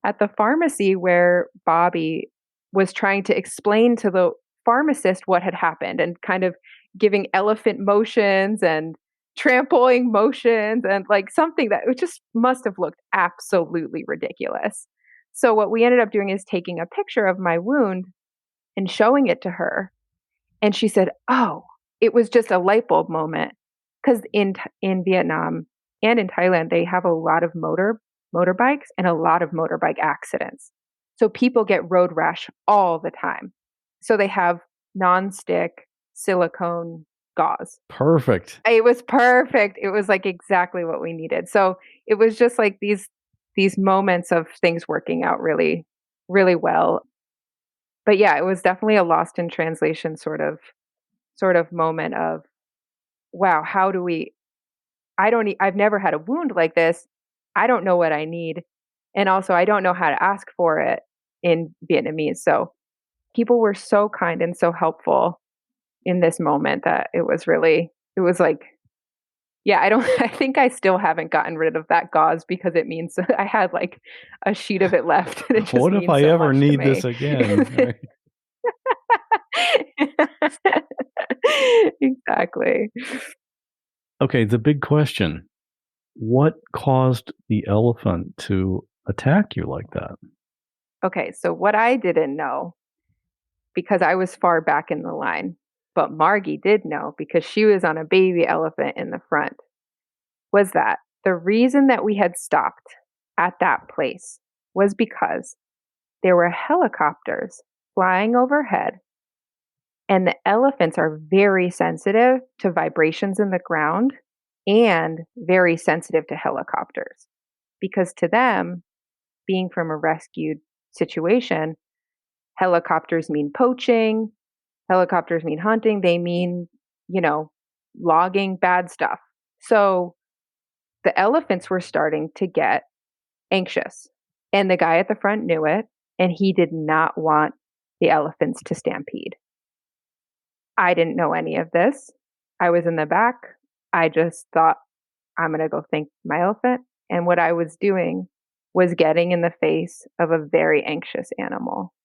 at the pharmacy where Bobby was trying to explain to the pharmacist what had happened and kind of giving elephant motions and trampling motions and something that it just must have looked absolutely ridiculous. So what we ended up doing is taking a picture of my wound and showing it to her. And she said, oh, it was just a light bulb moment. Because in Vietnam and in Thailand, they have a lot of motorbikes and a lot of motorbike accidents. So people get road rash all the time. So they have nonstick silicone gauze. Perfect. It was perfect. It was exactly what we needed. So it was just these moments of things working out really, really well. But yeah, it was definitely a lost in translation sort of moment of, wow, how do we I've never had a wound like this. I don't know what I need. And also I don't know how to ask for it in Vietnamese. So people were so kind and so helpful in this moment that it was like, yeah, I think I still haven't gotten rid of that gauze because it means I had like a sheet of it left. And it just What if means I so ever much to need me. this again? Right? Exactly. Okay, the big question. What caused the elephant to attack you like that? Okay, so what I didn't know, because I was far back in the line, but Margie did know because she was on a baby elephant in the front, was that the reason that we had stopped at that place was because there were helicopters flying overhead, and the elephants are very sensitive to vibrations in the ground and very sensitive to helicopters. Because to them, being from a rescued situation, helicopters mean poaching, helicopters mean hunting, they mean, you know, logging bad stuff. So the elephants were starting to get anxious. And the guy at the front knew it, and he did not want the elephants to stampede. I didn't know any of this. I was in the back. I just thought, I'm going to go thank my elephant. And what I was doing was getting in the face of a very anxious animal.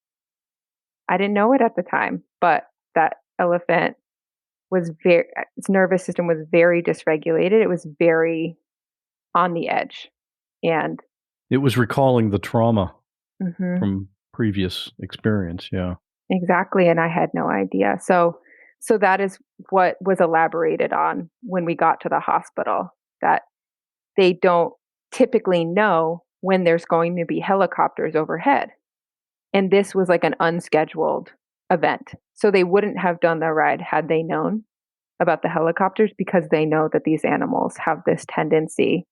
I didn't know it at the time, but that elephant its nervous system was very dysregulated. It was very on the edge. And It was recalling the trauma mhm, from previous experience, yeah. exactly. And I had no idea. So that is what was elaborated on when we got to the hospital, that they don't typically know when there's going to be helicopters overhead. And this was like an unscheduled event. So they wouldn't have done the ride had they known about the helicopters, because they know that these animals have this tendency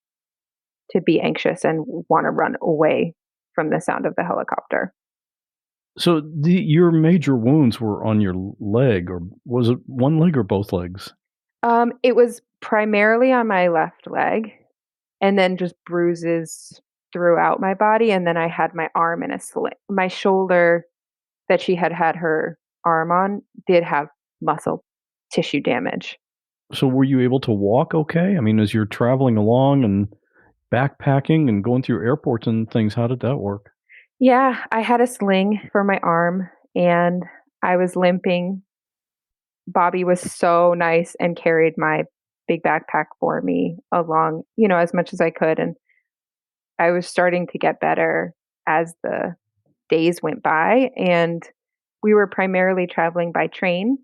to be anxious and want to run away from the sound of the helicopter. So your major wounds were on your leg, or was it one leg or both legs? It was primarily on my left leg, and then just bruises throughout my body. And then I had my arm in a sling. My shoulder that she had her arm on did have muscle tissue damage. So were you able to walk okay? I mean, as you're traveling along and backpacking and going through airports and things, how did that work? Yeah, I had a sling for my arm and I was limping. Bobby was so nice and carried my big backpack for me along, as much as I could. And I was starting to get better as the days went by. And we were primarily traveling by train.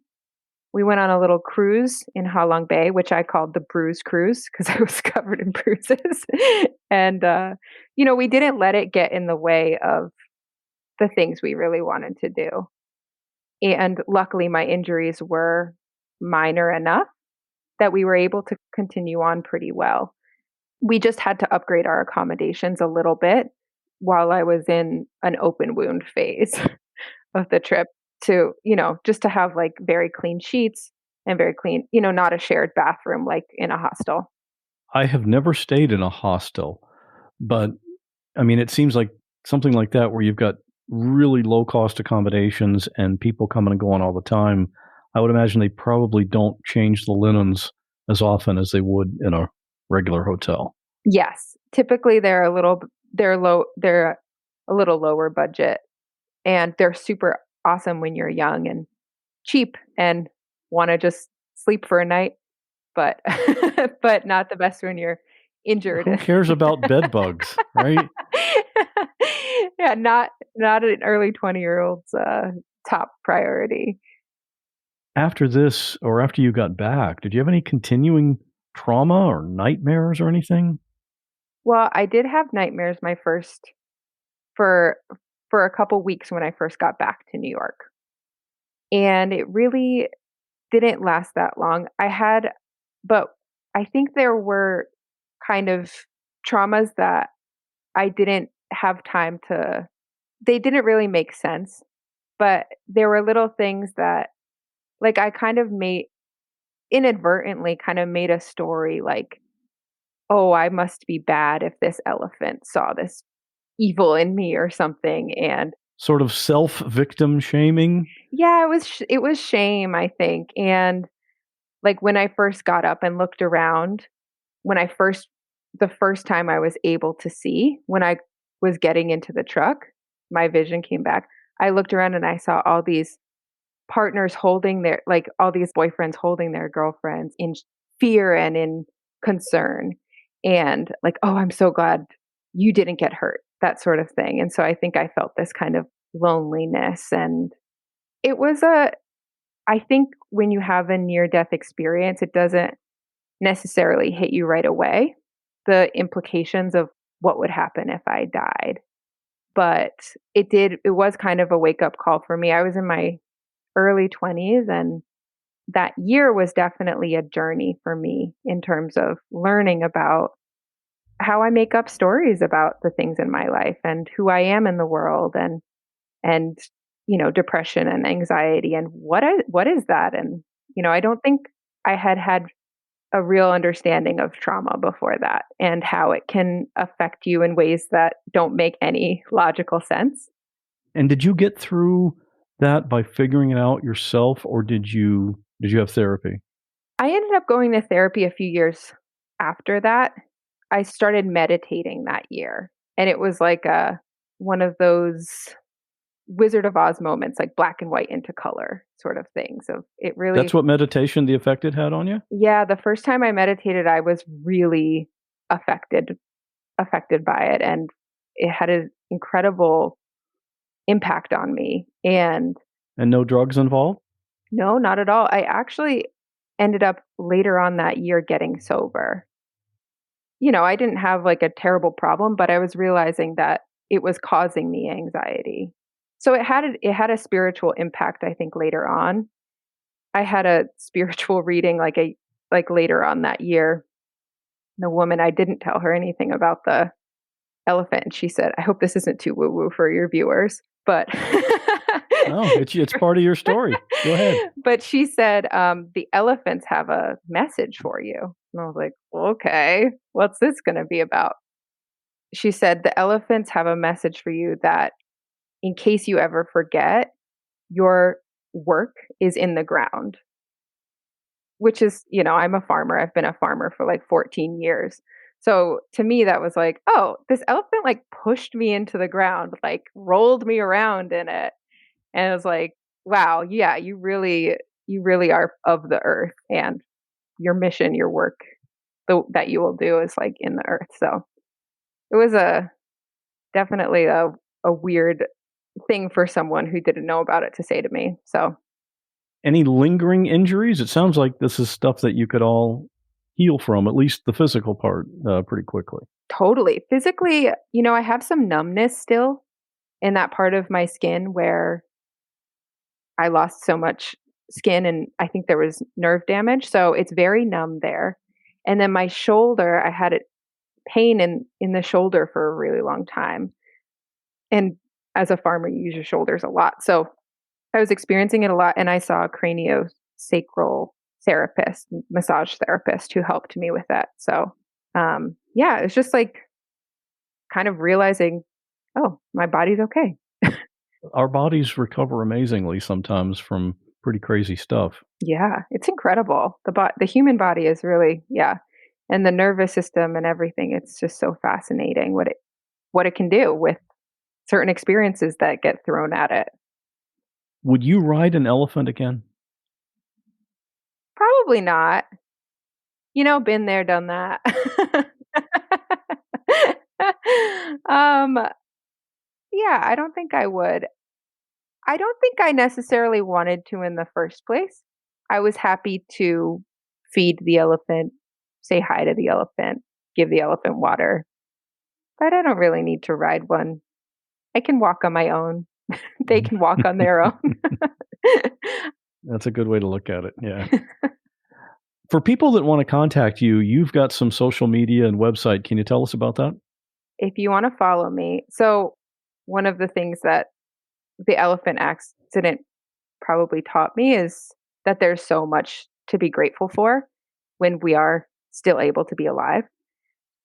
We went on a little cruise in Ha Long Bay, which I called the Bruise Cruise because I was covered in bruises. And, we didn't let it get in the way of the things we really wanted to do. And luckily, my injuries were minor enough that we were able to continue on pretty well. We just had to upgrade our accommodations a little bit while I was in an open wound phase of the trip to, just to have like very clean sheets and very clean, not a shared bathroom like in a hostel. I have never stayed in a hostel, but I mean, it seems like something like that where you've got really low cost accommodations and people coming and going all the time. I would imagine they probably don't change the linens as often as they would in a regular hotel. Yes, typically they're a little lower budget, and they're super awesome when you're young and cheap and want to just sleep for a night, but but not the best when you're injured. Who cares about bed bugs, right? Yeah, not an early 20-year-old's top priority. After this, or after you got back, did you have any continuing trauma or nightmares or anything? Well, I did have nightmares for a couple weeks when I first got back to New York. And it really didn't last that long. But I think there were kind of traumas that I didn't have time they didn't really make sense But there were little things that, like, I kind of inadvertently kind of made a story like, oh, I must be bad if this elephant saw this evil in me or something. And Sort of self-victim shaming? yeah, it was shame, I think. And like when I first got up and looked around, the first time I was able to see, when I was getting into the truck, my vision came back. I looked around and I saw all these partners holding all these boyfriends holding their girlfriends in fear and in concern. And like, oh, I'm so glad you didn't get hurt, that sort of thing. And so I think I felt this kind of loneliness. And it was I think when you have a near death experience, it doesn't necessarily hit you right away, the implications of what would happen if I died. But it was kind of a wake up call for me. I was in my early 20s, and that year was definitely a journey for me in terms of learning about how I make up stories about the things in my life and who I am in the world, and depression and anxiety, and what is that. And I don't think I had a real understanding of trauma before that, and how it can affect you in ways that don't make any logical sense. And did you get through that by figuring it out yourself, or did you have therapy? I ended up going to therapy a few years after that. I started meditating that year, and it was like one of those Wizard of Oz moments, like black and white into color sort of things. So it really, That's what meditation, the effect it had on you? yeah, the first time I meditated, I was really affected by it, and it had an incredible impact on me. And no drugs involved? no, not at all. I actually ended up later on that year getting sober. I didn't have like a terrible problem, but I was realizing that it was causing me anxiety. So it had a spiritual impact, I think, later on. I had a spiritual reading like later on that year. The woman, I didn't tell her anything about the elephant, and she said, "I hope this isn't too woo-woo for your viewers." But no, it's part of your story. Go ahead. But she said, the elephants have a message for you. And I was like, well, okay, what's this going to be about? She said, the elephants have a message for you that in case you ever forget, your work is in the ground. Which is, I'm a farmer. I've been a farmer for like 14 years. So to me, that was like, oh, this elephant like pushed me into the ground, like rolled me around in it. And it was like, wow, yeah, you really are of the earth, and your mission, your work that you will do is like in the earth. So it was definitely a weird thing for someone who didn't know about it to say to me. So any lingering injuries? It sounds like this is stuff that you could all heal from, at least the physical part, pretty quickly. Totally. Physically, I have some numbness still in that part of my skin where I lost so much skin, and I think there was nerve damage. So it's very numb there. And then my shoulder, I had pain in the shoulder for a really long time. And as a farmer, you use your shoulders a lot. So I was experiencing it a lot, and I saw a craniosacral therapist, massage therapist, who helped me with that. So, yeah, it's just like kind of realizing, oh, my body's okay. Our bodies recover amazingly sometimes from pretty crazy stuff. Yeah, it's incredible. The human body is really, yeah, and the nervous system and everything. It's just so fascinating what it can do with certain experiences that get thrown at it. Would you ride an elephant again? Probably not. Been there, done that. Yeah, I don't think I would. I don't think I necessarily wanted to in the first place. I was happy to feed the elephant, say hi to the elephant, give the elephant water. But I don't really need to ride one. I can walk on my own. They can walk on their own. That's a good way to look at it. Yeah. For people that want to contact you, you've got some social media and website. Can you tell us about that? If you want to follow me. So one of the things that the elephant incident probably taught me is that there's so much to be grateful for when we are still able to be alive.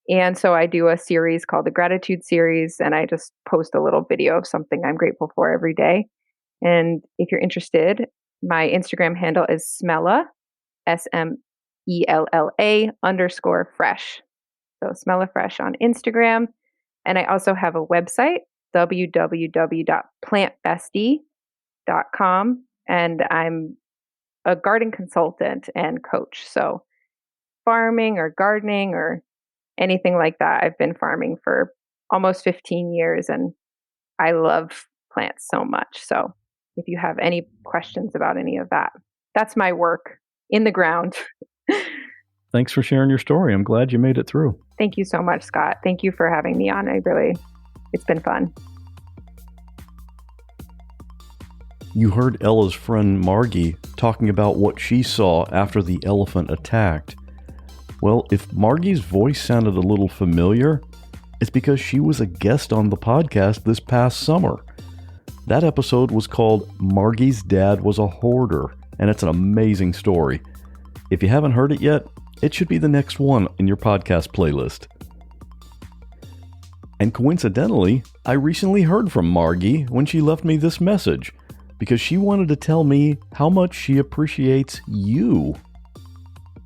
And so I do a series called the Gratitude Series, and I just post a little video of something I'm grateful for every day. And if you're interested, my Instagram handle is Smella, SMELLA_fresh. So Smella Fresh on Instagram. And I also have a website, www.plantbestie.com. And I'm a garden consultant and coach. So farming or gardening or anything like that. I've been farming for almost 15 years and I love plants so much. So if you have any questions about any of that, that's my work in the ground. Thanks for sharing your story. I'm glad you made it through. Thank you so much, Scott. Thank you for having me on. It's been fun. You heard Ella's friend Margie talking about what she saw after the elephant attacked. Well, if Margie's voice sounded a little familiar, it's because she was a guest on the podcast this past summer. That episode was called Margie's Dad Was a Hoarder, and it's an amazing story. If you haven't heard it yet, it should be the next one in your podcast playlist. And coincidentally, I recently heard from Margie when she left me this message, because she wanted to tell me how much she appreciates you.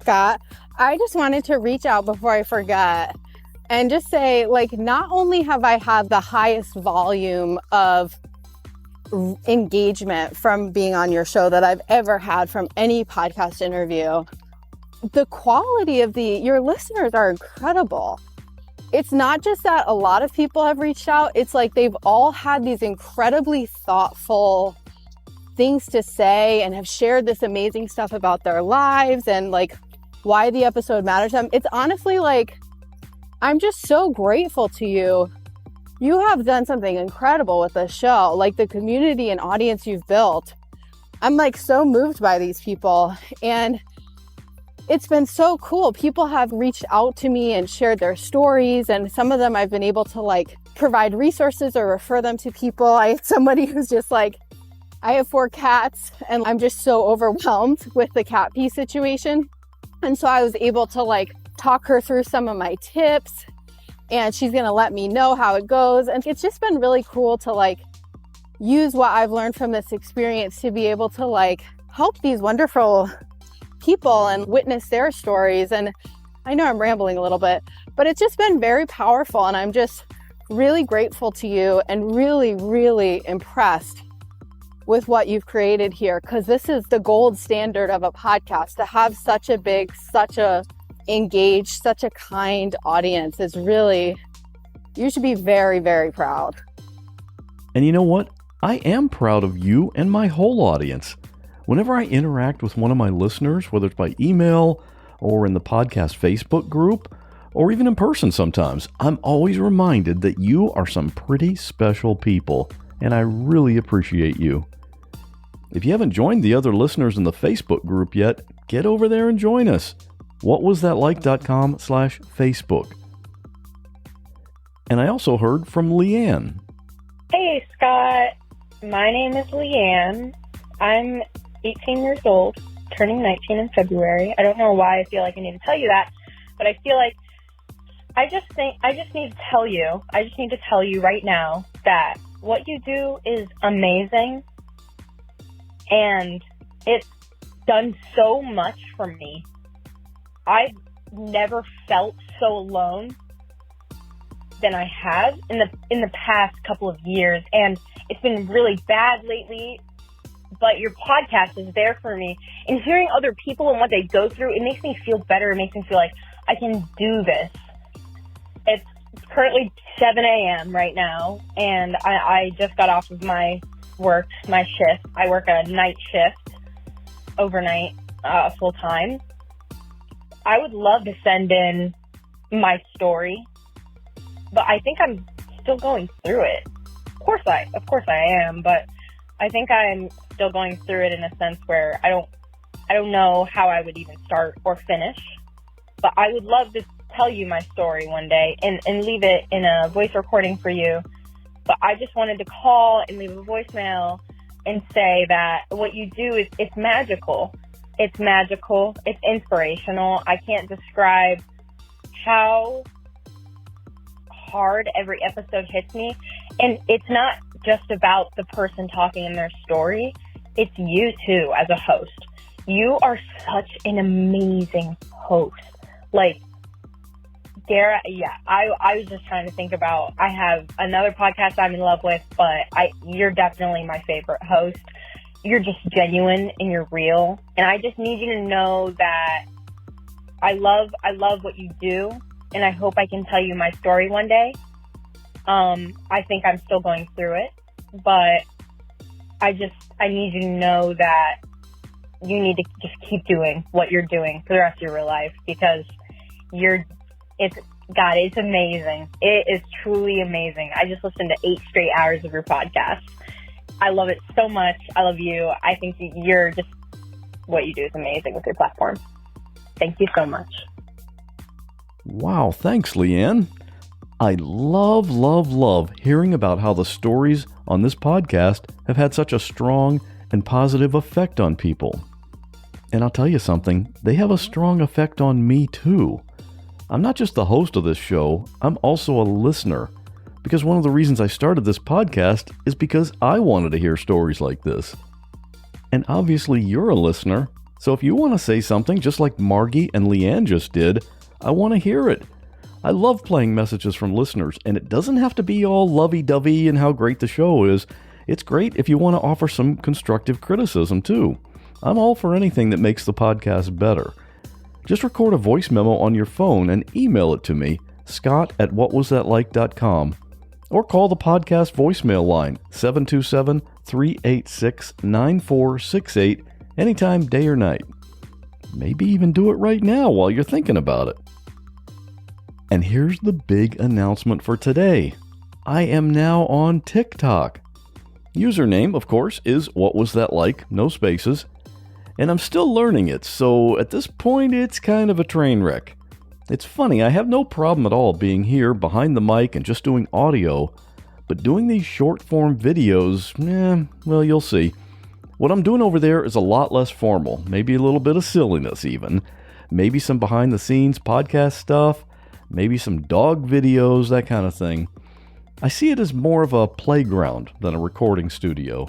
Scott, I just wanted to reach out before I forget and just say, not only have I had the highest volume of engagement from being on your show that I've ever had from any podcast interview, the quality of your listeners are incredible. It's not just that a lot of people have reached out. It's like they've all had these incredibly thoughtful things to say and have shared this amazing stuff about their lives and why the episode matters to them. It's honestly I'm just so grateful to you. You have done something incredible with the show, the community and audience you've built. I'm so moved by these people, and it's been so cool. People have reached out to me and shared their stories, and some of them I've been able to provide resources or refer them to people. I had somebody who's just I have 4 cats and I'm just so overwhelmed with the cat pee situation. And so I was able to talk her through some of my tips, and she's going to let me know how it goes. And it's just been really cool to use what I've learned from this experience to be able to help these wonderful people and witness their stories. And I know I'm rambling a little bit, but it's just been very powerful. And I'm just really grateful to you and really, really impressed with what you've created here, because this is the gold standard of a podcast. To have such a big, such a engaged, such a kind audience is really, you should be very, very proud. And you know what? I am proud of you and my whole audience. Whenever I interact with one of my listeners, whether it's by email or in the podcast Facebook group, or even in person sometimes, I'm always reminded that you are some pretty special people, and I really appreciate you. If you haven't joined the other listeners in the Facebook group yet, get over there and join us. whatwasthatlike.com/Facebook. And I also heard from Leanne. Hey, Scott. My name is Leanne. I'm 18 years old, turning 19 in February. I don't know why I feel like I need to tell you that, but I feel like I just need to tell you right now that what you do is amazing, and it's done so much for me. I've never felt so alone than I have in the past couple of years, and it's been really bad lately, but your podcast is there for me. And hearing other people and what they go through, it makes me feel better. It makes me feel like I can do this. It's currently 7 a.m. right now, and I just got off of my shift. I work a night shift, overnight, full time. I would love to send in my story, but I think I'm still going through it. Of course I am, but I think I'm still going through it in a sense where I don't know how I would even start or finish. But I would love to tell you my story one day and leave it in a voice recording for you. But I just wanted to call and leave a voicemail and say that what you do is it's magical. It's magical. It's inspirational. I can't describe how hard every episode hits me. And it's not just about the person talking in their story. It's you too as a host. You are such an amazing host. Like, Dara, I was just trying to think about, I have another podcast I'm in love with, but you're definitely my favorite host. You're just genuine and you're real. And I just need you to know that I love what you do, and I hope I can tell you my story one day. I think I'm still going through it, but I need you to know that you need to just keep doing what you're doing for the rest of your real life, because it's amazing. It is truly amazing. I just listened to 8 straight hours of your podcast. I love it so much. I love you. I think you're just, what you do is amazing with your platform. Thank you so much. Wow, thanks, Leanne. I love hearing about how the stories on this podcast have had such a strong and positive effect on people. And I'll tell you something, they have a strong effect on me too. I'm not just the host of this show, I'm also a listener. Because one of the reasons I started this podcast is because I wanted to hear stories like this. And obviously you're a listener, so if you want to say something just like Margie and Leanne just did, I want to hear it. I love playing messages from listeners, and it doesn't have to be all lovey-dovey and how great the show is. It's great if you want to offer some constructive criticism too. I'm all for anything that makes the podcast better. Just record a voice memo on your phone and email it to me, scott@whatwasthatlike.com, or call the podcast voicemail line, 727-386-9468, anytime, day or night. Maybe even do it right now while you're thinking about it. And here's the big announcement for today. I am now on TikTok. Username, of course, is What Was That Like? No spaces. And I'm still learning it, so at this point it's kind of a train wreck. It's funny, I have no problem at all being here behind the mic and just doing audio, but doing these short form videos, well, you'll see. What I'm doing over there is a lot less formal, maybe a little bit of silliness even, maybe some behind the scenes podcast stuff, maybe some dog videos, that kind of thing. I see it as more of a playground than a recording studio.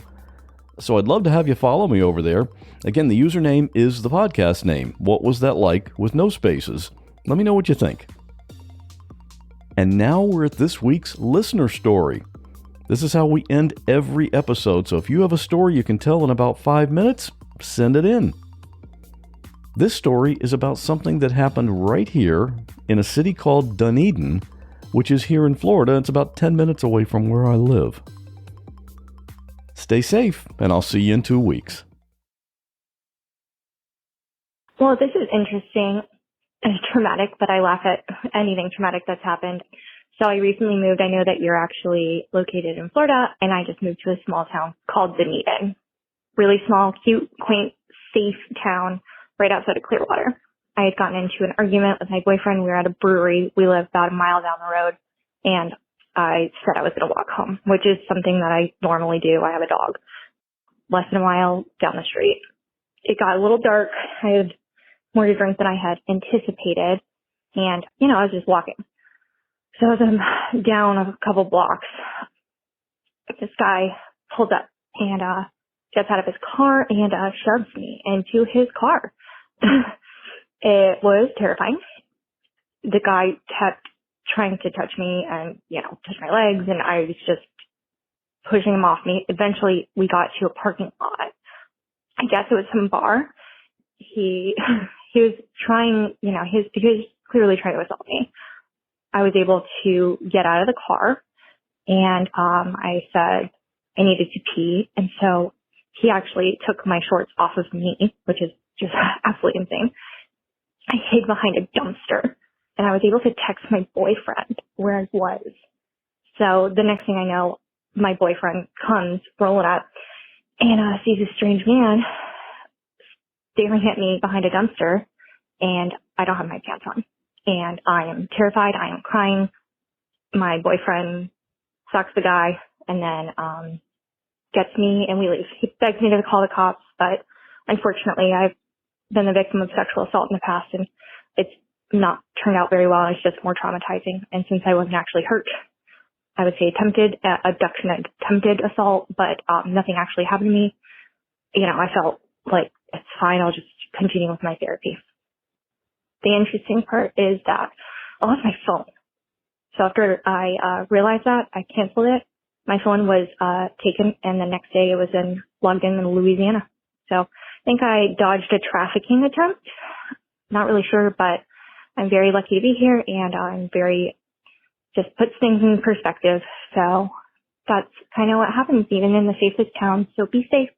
So I'd love to have you follow me over there. Again, the username is the podcast name, What Was That Like? With no spaces. Let me know what you think. And now we're at this week's listener story. This is how we end every episode, so if you have a story you can tell in about 5 minutes, send it in. This story is about something that happened right here in a city called Dunedin, which is here in Florida. It's about 10 minutes away from where I live. Stay safe, and I'll see you in 2 weeks. Well, this is interesting and traumatic, but I laugh at anything traumatic that's happened. So I recently moved. I know that you're actually located in Florida, and I just moved to a small town called Dunedin. Really small, cute, quaint, safe town right outside of Clearwater. I had gotten into an argument with my boyfriend. We were at a brewery. We live about a mile down the road, and I said I was going to walk home, which is something that I normally do. I have a dog. Less than a mile down the street. It got a little dark. I had more to drink than I had anticipated, and, I was just walking. So as I'm down a couple blocks, this guy pulls up and gets out of his car and shoves me into his car. It was terrifying. The guy kept trying to touch me and, touch my legs, and I was just pushing him off me. Eventually, we got to a parking lot. I guess it was some bar. He was trying, he was clearly trying to assault me. I was able to get out of the car, and I said I needed to pee, and so he actually took my shorts off of me, which is just absolutely insane. I hid behind a dumpster, and I was able to text my boyfriend where I was. So the next thing I know, my boyfriend comes rolling up and sees a strange man staring at me behind a dumpster, and I don't have my pants on. And I am terrified. I am crying. My boyfriend sucks the guy and then gets me and we leave. He begs me to call the cops, but unfortunately I've been the victim of sexual assault in the past and it's not turned out very well. It's just more traumatizing. And since I wasn't actually hurt, I would say attempted abduction and attempted assault, but nothing actually happened to me. I felt like it's fine. I'll just continue with my therapy. The interesting part is that I lost my phone. So after I realized that, I canceled it. My phone was taken, and the next day it was logged in Louisiana. So I think I dodged a trafficking attempt. Not really sure, but I'm very lucky to be here, and I'm just puts things in perspective. So that's kind of what happens even in the safest town. So be safe.